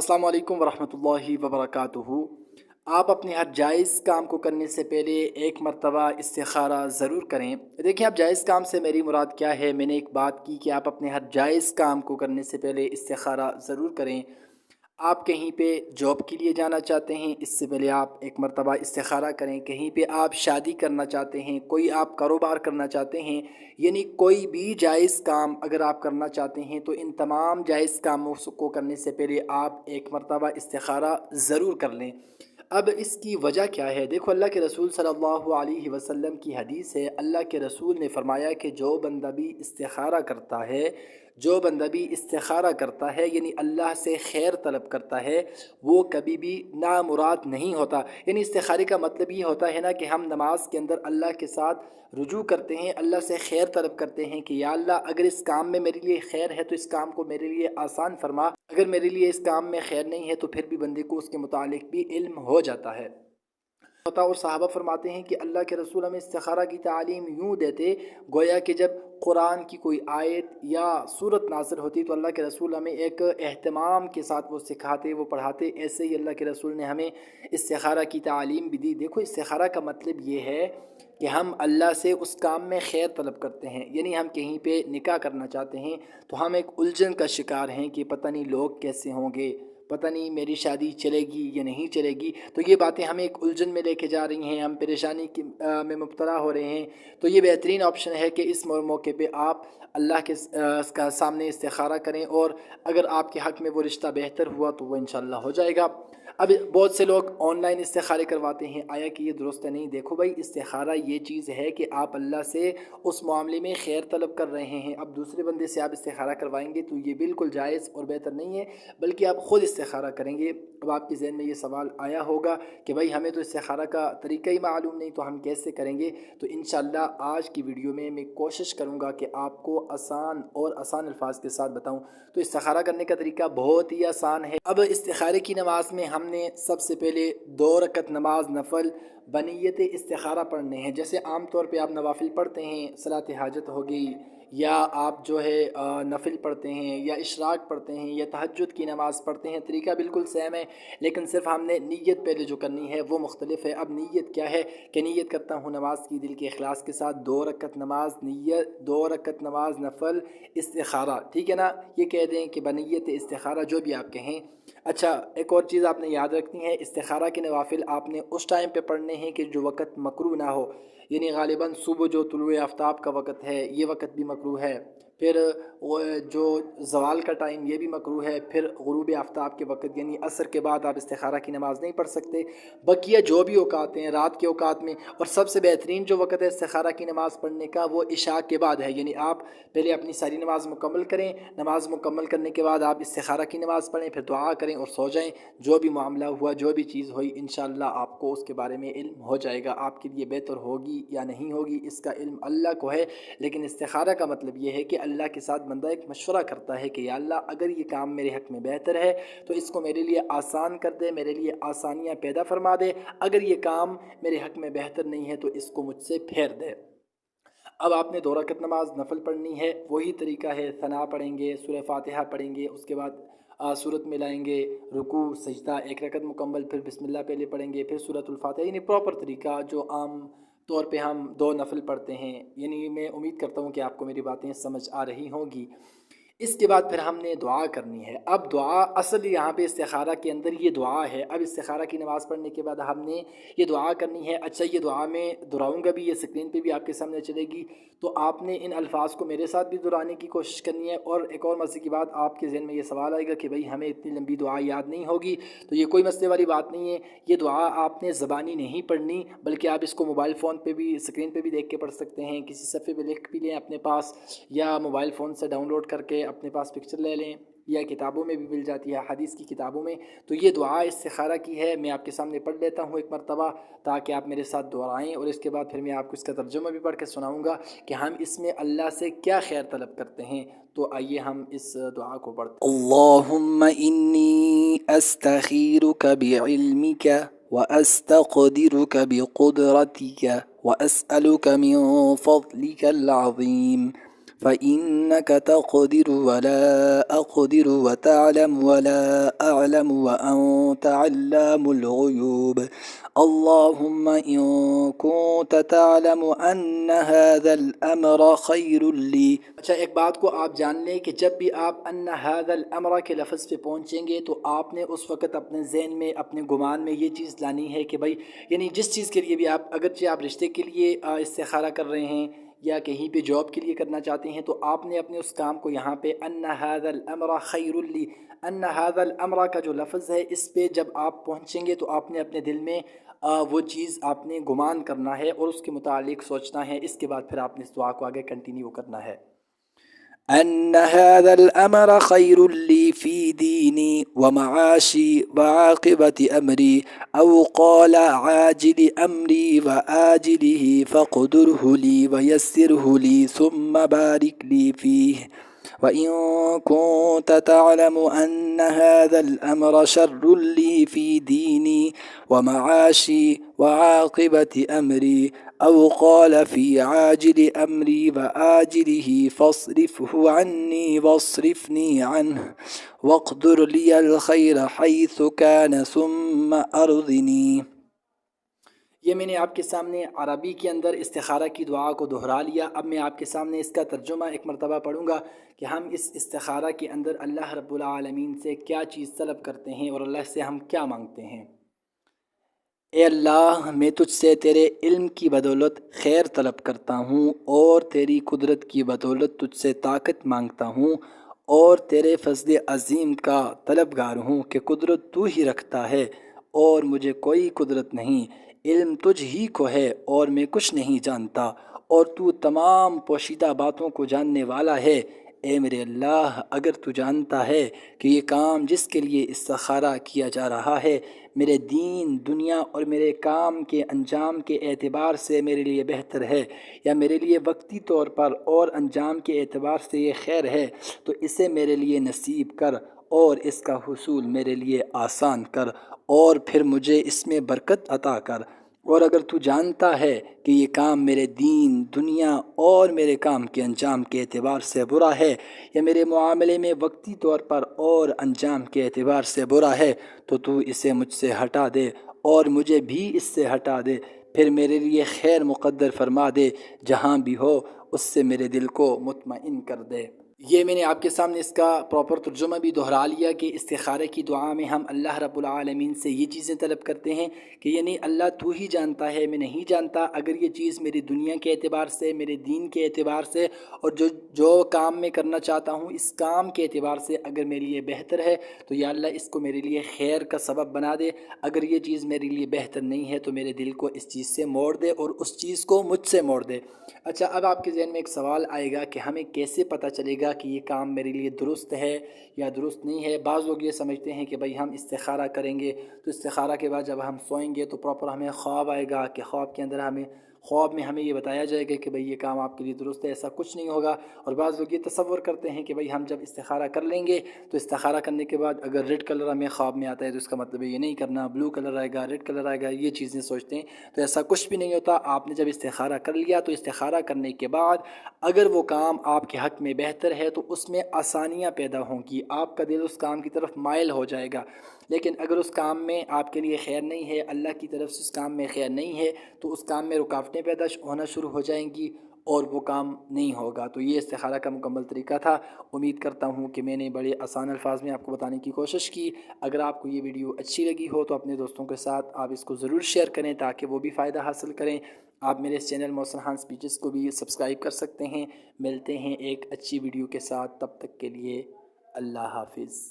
अस्सलाम वालेकुम वरहमतुल्लाहि वबरकातुहू। आप अपने हर जायज़ काम को करने से पहले एक मर्तबा इस्तिखारा ज़रूर करें। देखिए, आप जायज़ काम से मेरी मुराद क्या है। मैंने एक बात की कि आप अपने हर जायज़ काम को करने से पहले इस्तिखारा ज़रूर करें। आप कहीं पे जॉब के लिए जाना चाहते हैं, इससे पहले आप एक मर्तबा इस्तिखारा करें। कहीं पे आप शादी करना चाहते हैं, कोई आप कारोबार करना चाहते हैं, यानी कोई भी जायज़ काम अगर आप करना चाहते हैं तो इन तमाम जायज़ कामों को करने से पहले आप एक मर्तबा इस्तिखारा ज़रूर कर लें। अब इसकी वजह क्या है? देखो, अल्लाह के रसूल सल्लल्लाहु अलैहि वसल्लम की हदीस है। अल्लाह के रसूल ने फरमाया कि जो बंदा भी इस्तिखारा करता है, जो बंदा भी इस्तिखारा करता है यानी अल्लाह से खैर तलब करता है, वो कभी भी नामुराद नहीं होता। यानी इस्तिखारे का मतलब ये होता है ना कि हम नमाज के अंदर अल्लाह के साथ रुजू करते हैं, अल्लाह से खैर तलब करते हैं कि या अल्लाह, अगर इस काम में मेरे लिए खैर है तो इस काम को मेरे लिए आसान फरमा, अगर मेरे लिए इस काम में खैर नहीं है तो फिर भी बंदे को उसके मुतालिक भी इल्म हो जाता है होता। और सहाबा फरमाते हैं कि अल्लाह के रसूल हमें इस्तिखारा की तालीम यूँ देते, गोया कि जब कुरान की कोई आयत या सूरत नाज़िल होती तो अल्लाह के रसूल हमें एक एहतमाम के साथ वो सिखाते, वो पढ़ाते। ऐसे ही अल्लाह के रसूल ने हमें इस्तिखारा की तालीम भी दी। देखो, इस्तिखारा का मतलब ये है कि हम अल्लाह से उस काम में खैर तलब करते हैं। यानी हम कहीं पे निकाह करना चाहते हैं तो हम एक उलझन का शिकार हैं कि पता नहीं लोग कैसे होंगे, पता नहीं मेरी शादी चलेगी या नहीं चलेगी। तो ये बातें हमें एक उलझन में लेके जा रही हैं, हम परेशानी में मुब्तला हो रहे हैं। तो ये बेहतरीन ऑप्शन है कि इस मौके पे आप अल्लाह के का सामने इस्तिखारा करें, और अगर आपके हक़ में वो रिश्ता बेहतर हुआ तो वो इंशाअल्लाह हो जाएगा। अब बहुत से लोग ऑनलाइन इस्तिखारे करवाते हैं, आया कि ये दुरुस्त नहीं। देखो भाई, इस्तिखारा ये चीज़ है कि आप अल्लाह से उस मामले में खैर तलब कर रहे हैं। अब दूसरे बंदे से आप इस्तिखारा करवाएंगे तो ये बिल्कुल जायज़ और बेहतर नहीं है, बल्कि आप ख़ुद इस्तिखारा करेंगे। अब आपके ज़हन में ये सवाल आया होगा कि भाई हमें तो इस्तिखारा का तरीका ही मालूम नहीं, तो हम कैसे करेंगे। तो इंशाअल्लाह आज की वीडियो में मैं कोशिश करूँगा कि आपको आसान और आसान अल्फाज के साथ बताऊँ। तो इस्तिखारा करने का तरीका बहुत ही आसान है। अब इस्तिखारे की नमाज में हमने सबसे पहले 2 रकत नमाज नफल बनीयत इस्तिखारा पढ़ने हैं। जैसे आम तौर पे आप नवाफिल पढ़ते हैं, सलात हाजत हो गई, या आप जो है नफिल पढ़ते हैं, या इशराक पढ़ते हैं, या तहज्जुद की नमाज़ पढ़ते हैं, तरीका बिल्कुल सेम है, लेकिन सिर्फ हमने नीयत पहले जो करनी है वो मुख्तलिफ है। अब नीयत क्या है कि नीयत करता हूँ नमाज की दिल के इखलास के साथ, 2 रकत नमाज नीयत, 2 रकत नमाज नफल इस्तिखारा, ठीक है ना। ये कह दें कि बनीयत इस्तिखारा, जो भी आप कहें। अच्छा, एक और चीज़ आपने याद रखनी है, इस्तिखारा के नवाफिल आपने उस टाइम पे पढ़ने हैं कि जो वक़्त मकरूह ना हो। यानी ग़ालिबन सुबह जो तुलुए आफ्ताब का वक़्त है, ये वक़्त भी मकरूह है। फिर वो जो ज़वाल का टाइम, ये भी मकरूह है। फिर ग़ुरूब आफ्ताब के वक़्त यानी असर के बाद आप इस्तिखारा की नमाज़ नहीं पढ़ सकते। बकिया जो भी औकात हैं रात के औकात में, और सबसे बेहतरीन जो वक़्त है इस्तिखारा की नमाज़ पढ़ने का वो इशा के बाद है। यानी आप पहले अपनी सारी नमाज़ मुकम्मल करें, नमाज़ मुकम्मल करने के बाद आप इस्तिखारा की नमाज़ पढ़ें, फिर दुआ करें और सो जाएँ। जो भी मामला हुआ, जो भी चीज़ हुई, इंशाअल्लाह आपको उसके बारे में इल्म हो जाएगा। आपके लिए बेहतर होगी या नहीं होगी इसका इल्म अल्लाह को है, लेकिन इस्तिखारा का मतलब ये है कि अल्लाह के साथ बंदा एक मशवरा करता है कि या अल्लाह, अगर ये काम मेरे हक़ में बेहतर है तो इसको मेरे लिए आसान कर दे, मेरे लिए आसानियाँ पैदा फरमा दे। अगर ये काम मेरे हक़ में बेहतर नहीं है तो इसको मुझसे फेर दे। अब आपने 2 रकत नमाज नफल पढ़नी है, वही तरीका है। सना पढ़ेंगे, सूरह फातिहा पढ़ेंगे, उसके बाद सूरत मिलाएंगे, रुकू सजदा, 1 रकत मुकम्मल, फिर बिस्मिल्लाह पहले पढ़ेंगे, फिर सूरतुल फातिहा। यानी प्रॉपर तरीका जो आम तौर पे हम 2 नफल पढ़ते हैं। यानी मैं उम्मीद करता हूँ कि आपको मेरी बातें समझ आ रही होंगी। इसके बाद फिर हमने दुआ करनी है। अब दुआ असल यहाँ पे इस्तिखारा के अंदर ये दुआ है। अब इस्तिखारा की नमाज़ पढ़ने के बाद हमने ये दुआ करनी है। अच्छा, ये दुआ मैं दोहराऊँगा भी, ये स्क्रीन पे भी आपके सामने चलेगी, तो आपने इन अल्फाज को मेरे साथ भी दोहराने की कोशिश करनी है। और एक और मज़े की बात, आपके ज़हन में ये सवाल आएगा कि भाई हमें इतनी लंबी दुआ याद नहीं होगी। तो ये कोई मसले वाली बात नहीं है। ये दुआ आपने ज़बानी नहीं पढ़नी, बल्कि आप इसको मोबाइल फ़ोन पे भी, स्क्रीन पे भी देख के पढ़ सकते हैं। किसी सफ़े पे लिख भी लें अपने पास, या मोबाइल फ़ोन से डाउनलोड करके अपने पास पिक्चर ले लें, या किताबों में भी मिल जाती है, हदीस की किताबों में। तो ये दुआ इस्तिखारा की है, मैं आपके सामने पढ़ लेता हूँ एक मरतबा, ताकि आप मेरे साथ दोहराएँ, और इसके बाद फिर मैं आपको इसका तर्जुमा भी पढ़ के सुनाऊँगा कि हम इसमें अल्लाह से क्या खैर तलब करते हैं। तो आइए हम इस दुआ को पढ़ते हैं। अल्लाहुम्मा इन्नी अस्तखीरुक बिइल्मिक व अस्तक़दिरुक बिक़ुदरतिक व अस्अलुक मिन फ़ज़लिकल अज़ीम فإنك تقدر ولا أقدر وتعلم ولا أعلم وأنت علام الغيوب اللهم إن كنت تعلم أن هذا الأمر خير لي. اچھا، ایک بات کو آپ جان لیں کہ جب بھی آپ ان هذا الامر کے لفظ پہ پہنچیں گے تو آپ نے اس وقت اپنے ذہن میں، اپنے گمان میں یہ چیز لانی ہے کہ بھائی، یعنی جس چیز کے لیے بھی آپ، اگرچہ آپ رشتے کے لیے استخارہ کر رہے ہیں یا کہیں پہ جاب کے لیے کرنا چاہتے ہیں، تو آپ نے اپنے اس کام کو یہاں پہ ان هذا الامر خیر لی، ان هذا الامر کا جو لفظ ہے، اس پہ جب آپ پہنچیں گے تو آپ نے اپنے دل میں وہ چیز آپ نے گمان کرنا ہے اور اس کے متعلق سوچنا ہے. اس کے بعد پھر آپ نے اس دعا کو آگے کنٹینیو کرنا ہے. أن هذا الأمر خير لي في ديني ومعاشي وعاقبة أمري أو قال عاجل أمري وآجله فاقدره لي ويسره لي ثم بارك لي فيه وإن كنت تعلم أن هذا الأمر شر لي في ديني ومعاشي وعاقبة أمري أو قال في عاجل أمري وآجله فاصرفه عني واصرفني عنه واقدر لي الخير حيث كان ثم أرضني. یہ میں نے آپ کے سامنے عربی کے اندر استخارہ کی دعا کو دہرا لیا. اب میں آپ کے سامنے اس کا ترجمہ ایک مرتبہ پڑھوں گا کہ ہم اس استخارہ کے اندر اللہ رب العالمین سے کیا چیز طلب کرتے ہیں اور اللہ سے ہم کیا مانگتے ہیں. اے اللہ، میں تجھ سے تیرے علم کی بدولت خیر طلب کرتا ہوں اور تیری قدرت کی بدولت تجھ سے طاقت مانگتا ہوں اور تیرے فضل عظیم کا طلبگار ہوں کہ قدرت تو ہی رکھتا ہے اور مجھے کوئی قدرت نہیں. علم تجھ ہی کو ہے اور میں کچھ نہیں جانتا اور تو تمام پوشیدہ باتوں کو جاننے والا ہے. اے میرے اللہ، اگر تو جانتا ہے کہ یہ کام جس کے لیے استخارہ کیا جا رہا ہے میرے دین، دنیا اور میرے کام کے انجام کے اعتبار سے میرے لیے بہتر ہے یا میرے لیے وقتی طور پر اور انجام کے اعتبار سے یہ خیر ہے، تو اسے میرے لیے نصیب کر اور اس کا حصول میرے لیے آسان کر اور پھر مجھے اس میں برکت عطا کر. اور اگر تو جانتا ہے کہ یہ کام میرے دین، دنیا اور میرے کام کے انجام کے اعتبار سے برا ہے یا میرے معاملے میں وقتی طور پر اور انجام کے اعتبار سے برا ہے، تو اسے مجھ سے ہٹا دے اور مجھے بھی اس سے ہٹا دے. پھر میرے لیے خیر مقدر فرما دے، جہاں بھی ہو اس سے میرے دل کو مطمئن کر دے. یہ میں نے آپ کے سامنے اس کا پراپر ترجمہ بھی دہرا لیا کہ استخارے کی دعا میں ہم اللہ رب العالمین سے یہ چیزیں طلب کرتے ہیں کہ یعنی اللہ تو ہی جانتا ہے، میں نہیں جانتا. اگر یہ چیز میری دنیا کے اعتبار سے، میرے دین کے اعتبار سے اور جو کام میں کرنا چاہتا ہوں اس کام کے اعتبار سے اگر میرے لیے بہتر ہے تو یا اللہ اس کو میرے لیے خیر کا سبب بنا دے. اگر یہ چیز میرے لیے بہتر نہیں ہے تو میرے دل کو اس چیز سے موڑ دے اور اس چیز کو مجھ سے موڑ دے. اچھا، اب آپ کے ذہن میں ایک سوال آئے گا کہ ہمیں کیسے پتہ چلے گا کہ یہ کام میرے لیے درست ہے یا درست نہیں ہے. بعض لوگ یہ سمجھتے ہیں کہ بھئی ہم استخارہ کریں گے تو استخارہ کے بعد جب ہم سوئیں گے تو پراپر ہمیں خواب آئے گا کہ خواب میں ہمیں یہ بتایا جائے گا کہ بھئی یہ کام آپ کے لیے درست ہے. ایسا کچھ نہیں ہوگا. اور بعض لوگ یہ تصور کرتے ہیں کہ بھئی ہم جب استخارہ کر لیں گے تو استخارہ کرنے کے بعد اگر ریڈ کلر ہمیں خواب میں آتا ہے تو اس کا مطلب یہ نہیں کرنا، بلو کلر آئے گا، ریڈ کلر آئے گا، یہ چیزیں سوچتے ہیں. تو ایسا کچھ بھی نہیں ہوتا. آپ نے جب استخارہ کر لیا تو استخارہ کرنے کے بعد اگر وہ کام آپ کے حق میں بہتر ہے تو اس میں آسانیاں پیدا ہوں گی، آپ کا دل اس کام کی طرف مائل ہو جائے گا. لیکن اگر اس کام میں آپ کے لیے خیر نہیں ہے، اللہ کی طرف سے اس کام میں خیر نہیں ہے، تو اس کام میں رکاوٹیں پیدا ہونا شروع ہو جائیں گی اور وہ کام نہیں ہوگا. تو یہ استخارہ کا مکمل طریقہ تھا. امید کرتا ہوں کہ میں نے بڑے آسان الفاظ میں آپ کو بتانے کی کوشش کی. اگر آپ کو یہ ویڈیو اچھی لگی ہو تو اپنے دوستوں کے ساتھ آپ اس کو ضرور شیئر کریں تاکہ وہ بھی فائدہ حاصل کریں. آپ میرے اس چینل محسن خان سپیچز کو بھی سبسکرائب کر سکتے ہیں. ملتے ہیں ایک اچھی ویڈیو کے ساتھ، تب تک کے لیے اللہ حافظ.